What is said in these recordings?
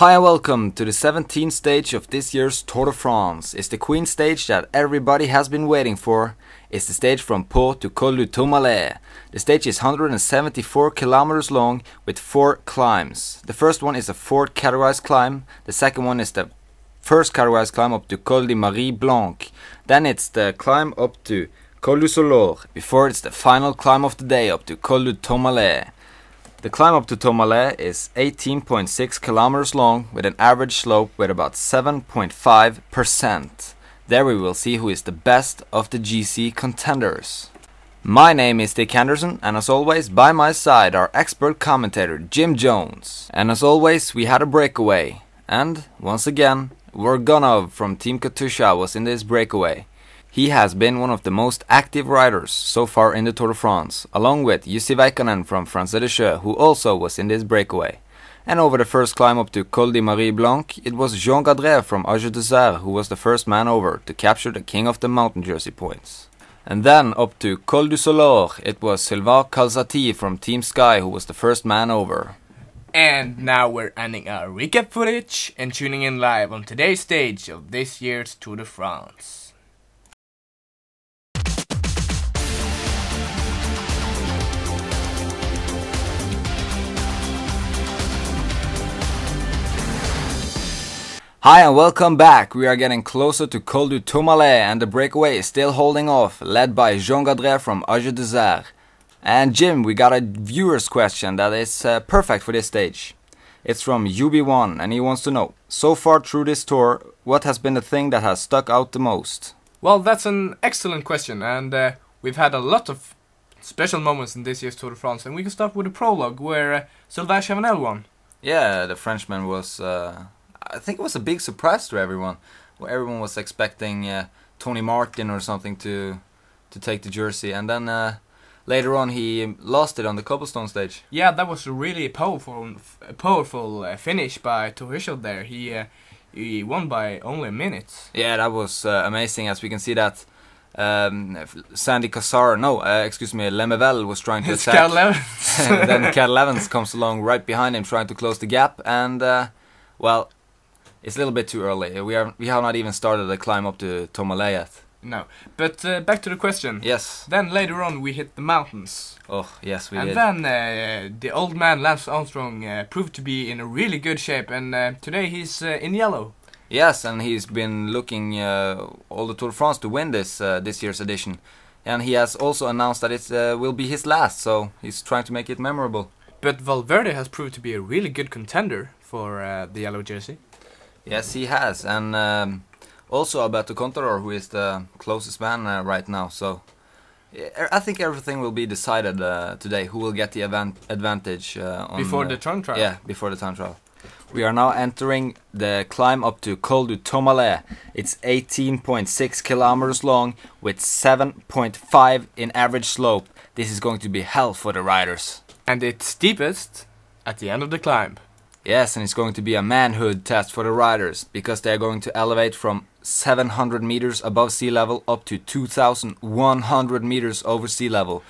Hi and welcome to the 17th stage of this year's Tour de France. It's the Queen stage that everybody has been waiting for. It's the stage from Pau to Col du Tourmalet. The stage is 174 kilometers long with 4 climbs. The first one is a 4th categorized climb. The second one is the first categorized climb up to Col du Marie Blanc. Then it's the climb up to Col du Tourmalet. Before it's the final climb of the day up to Col du Tourmalet. The climb up to Tourmalet is 18.6 kilometers long with an average slope with about 7.5%. There we will see who is the best of the GC contenders. My name is Dick Henderson, and as always by my side our expert commentator Jim Jones. And as always we had a breakaway, and once again Vorgonov from Team Katusha was in this breakaway. He has been one of the most active riders so far in the Tour de France, along with Jussi Väikkönen from France de Jeux, who also was in this breakaway. And over the first climb up to Col du Marie Blanc, it was Jean Gadret from Age d'Isère who was the first man over to capture the King of the Mountain jersey points. And then up to Col du Tourmalet, it was Sylvain Calzati from Team Sky who was the first man over. And now we're ending our recap footage and tuning in live on today's stage of this year's Tour de France. Hi and welcome back. We are getting closer to Col du Tourmalet and the breakaway is still holding off, led by Jean Gadret from Age d'Isère. And Jim, we got a viewer's question that is perfect for this stage. It's from UB1 and he wants to know, so far through this tour, what has been the thing that has stuck out the most? Well, that's an excellent question, and we've had a lot of special moments in this year's Tour de France, and we can start with the prologue where Sylvain Chavanel won. Yeah, the Frenchman was... I think it was a big surprise to everyone. Well, everyone was expecting Tony Martin or something to take the jersey, and then later on he lost it on the cobblestone stage. Yeah, that was a really powerful finish by Tuchel there. He won by only a minute. Yeah, that was amazing. As we can see that Lemevelle was trying to attack. Karl Levens. Then Karl Levens comes along right behind him trying to close the gap, and well, it's a little bit too early. We have not even started the climb up to Tourmalet yet. No, but back to the question. Yes. Then later on we hit the mountains. Oh, yes, we did. And then the old man Lance Armstrong proved to be in a really good shape, and today he's in yellow. Yes, and he's been looking all the Tour de France to win this year's edition. And he has also announced that it will be his last, so he's trying to make it memorable. But Valverde has proved to be a really good contender for the yellow jersey. Yes, he has, and also Alberto Contador, who is the closest man right now. So I think everything will be decided today. Who will get the advantage before the time trial? Yeah, before the time trial. We are now entering the climb up to Col du Tourmalet. It's 18.6 kilometers long with 7.5 in average slope. This is going to be hell for the riders. And it's steepest at the end of the climb. Yes, and it's going to be a manhood test for the riders, because they're going to elevate from 700 meters above sea level up to 2,100 meters over sea level.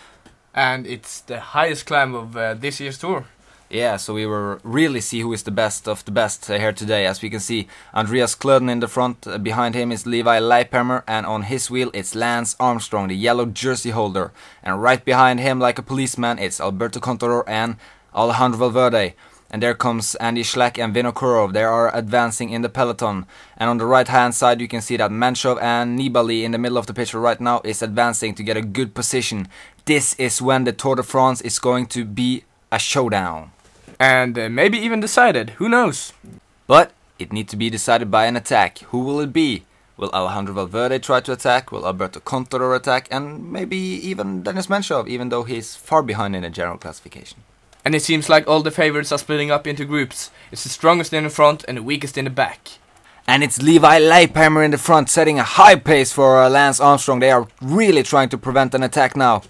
And it's the highest climb of this year's tour. Yeah, so we will really see who is the best of the best here today. As we can see, Andreas Klöden in the front, behind him is Levi Leipheimer, and on his wheel it's Lance Armstrong, the yellow jersey holder. And right behind him, like a policeman, it's Alberto Contador and Alejandro Valverde. And there comes Andy Schleck and Vinokurov. They are advancing in the peloton. And on the right hand side you can see that Menshov and Nibali in the middle of the picture right now is advancing to get a good position. This is when the Tour de France is going to be a showdown. And maybe even decided, who knows? But it needs to be decided by an attack. Who will it be? Will Alejandro Valverde try to attack? Will Alberto Contador attack? And maybe even Dennis Menshov, even though he's far behind in the general classification. And it seems like all the favorites are splitting up into groups. It's the strongest in the front and the weakest in the back. And it's Levi Leipheimer in the front, setting a high pace for Lance Armstrong. They are really trying to prevent an attack now.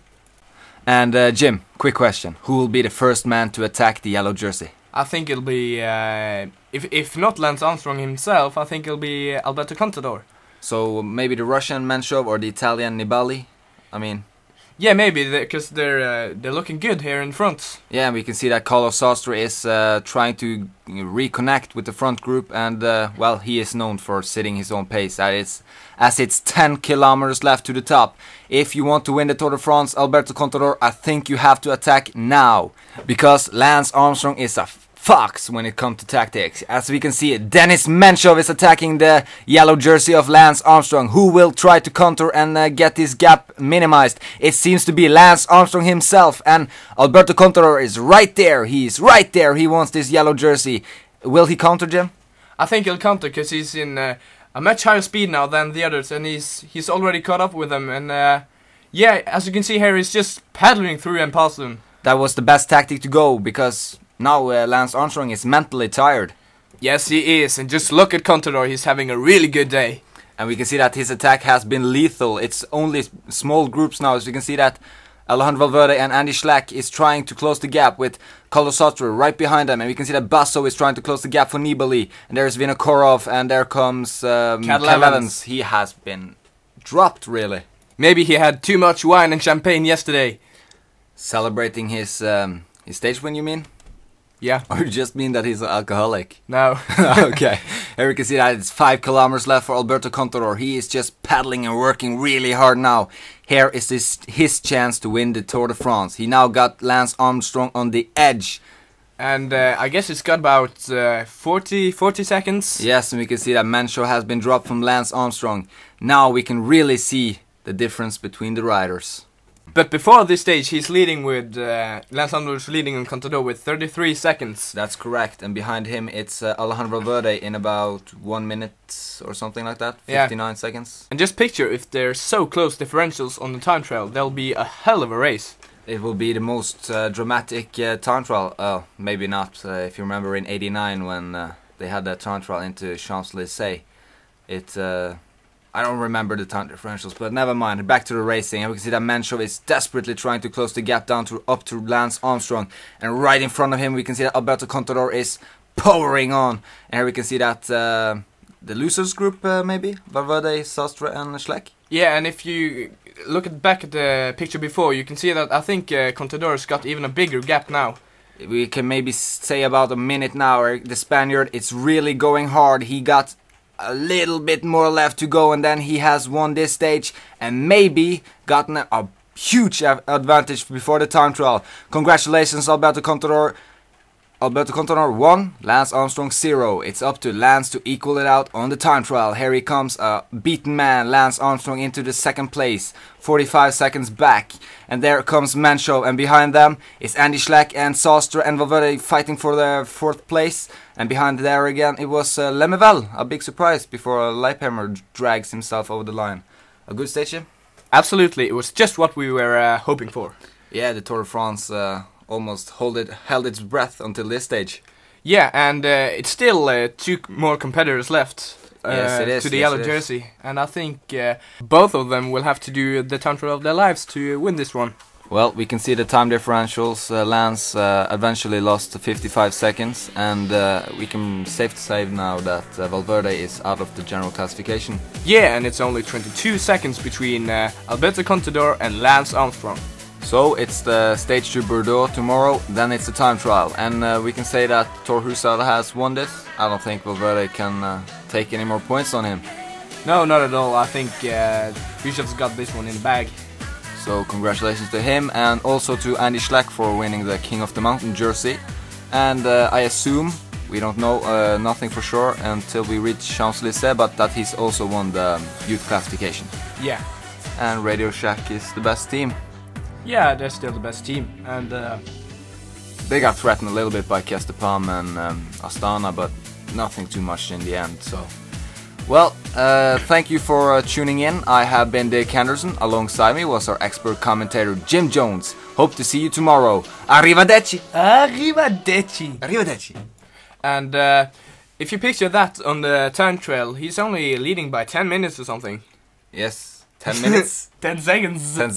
And Jim, quick question. Who will be the first man to attack the yellow jersey? I think it'll be, if not Lance Armstrong himself, I think it'll be Alberto Contador. So maybe the Russian Menshov or the Italian Nibali? I mean... Yeah, maybe because they're looking good here in front. Yeah, we can see that Carlos Sastre is trying to reconnect with the front group, and well, he is known for setting his own pace. As it's 10 kilometers left to the top. If you want to win the Tour de France, Alberto Contador, I think you have to attack now, because Lance Armstrong is a fox when it comes to tactics. As we can see, Dennis Menchov is attacking the yellow jersey of Lance Armstrong, who will try to counter and get this gap minimized. It seems to be Lance Armstrong himself, and Alberto Contador is right there. He's right there. He wants this yellow jersey. Will he counter, Jim? I think he'll counter because he's in a much higher speed now than the others, and he's already caught up with them. And yeah, as you can see here, he's just paddling through and past them. That was the best tactic to go, because now Lance Armstrong is mentally tired. Yes, he is, and just look at Contador, he's having a really good day. And we can see that his attack has been lethal. It's only small groups now, as we can see that Alejandro Valverde and Andy Schleck is trying to close the gap with Carlos Sastre right behind them. And we can see that Basso is trying to close the gap for Nibali. And there's Vinokourov, and there comes Cadel Evans. He has been dropped, really. Maybe he had too much wine and champagne yesterday. Celebrating his stage win, you mean? Yeah. Or you just mean that he's an alcoholic? No. Okay. Here we can see that it's 5 kilometers left for Alberto Contador. He is just paddling and working really hard now. Here is his chance to win the Tour de France. He now got Lance Armstrong on the edge. And I guess it's got about 40 seconds. Yes, and we can see that Menchov has been dropped from Lance Armstrong. Now we can really see the difference between the riders. But before this stage, he's leading with Lance Armstrong's leading on Contador with 33 seconds. That's correct, and behind him it's Alejandro Valverde in about 1 minute or something like that, 59 seconds. And just picture if they're so close differentials on the time trial, there'll be a hell of a race. It will be the most dramatic time trial. Maybe not. If you remember in '89 when they had that time trial into Champs-Élysées, I don't remember the time differentials, but never mind. Back to the racing, and we can see that Menchov is desperately trying to close the gap down up to Lance Armstrong, and right in front of him we can see that Alberto Contador is powering on, and here we can see that the losers group maybe Valverde, Sastre, and Schleck. Yeah, and if you look back at the picture before, you can see that I think Contador's got even a bigger gap now. We can maybe say about a minute now. The Spaniard, it's really going hard. He got a little bit more left to go, and then he has won this stage and maybe gotten a huge advantage before the time trial. Congratulations, Alberto Contador. Alberto Contador 1, Lance Armstrong 0. It's up to Lance to equal it out on the time trial. Here he comes, a beaten man, Lance Armstrong, into the second place, 45 seconds back. And there comes Menchov, and behind them is Andy Schleck and Sastre and Valverde fighting for the 4th place. And behind there again it was Lemaivel, a big surprise before Leipheimer drags himself over the line. A good stage, Jim? Absolutely, it was just what we were hoping for. Yeah, the Tour de France almost held its breath until this stage. Yeah, and it's still 2 more competitors left to the yellow jersey. And I think both of them will have to do the time trial of their lives to win this one. Well, we can see the time differentials. Lance eventually lost 55 seconds, and we can safe to say now that Valverde is out of the general classification. Yeah, and it's only 22 seconds between Alberto Contador and Lance Armstrong. So it's the stage to Bordeaux tomorrow, then it's the time trial, and we can say that Thor Husarl has won this. I don't think Valverde can take any more points on him. No, not at all. I think Husarl's got this one in the bag. So congratulations to him, and also to Andy Schleck for winning the King of the Mountain jersey. And I assume, we don't know nothing for sure until we reach Champs-Élysées, but that he's also won the youth classification. Yeah. And Radio Shack is the best team. Yeah, they're still the best team, and they got threatened a little bit by Kestepam and Astana, but nothing too much in the end. So, well, thank you for tuning in. I have been Dick Henderson. Alongside me was our expert commentator Jim Jones. Hope to see you tomorrow. Arrivederci. Arrivederci. Arrivederci. And if you picture that on the time trail, he's only leading by 10 minutes or something. Yes, 10 minutes. 10 seconds. 10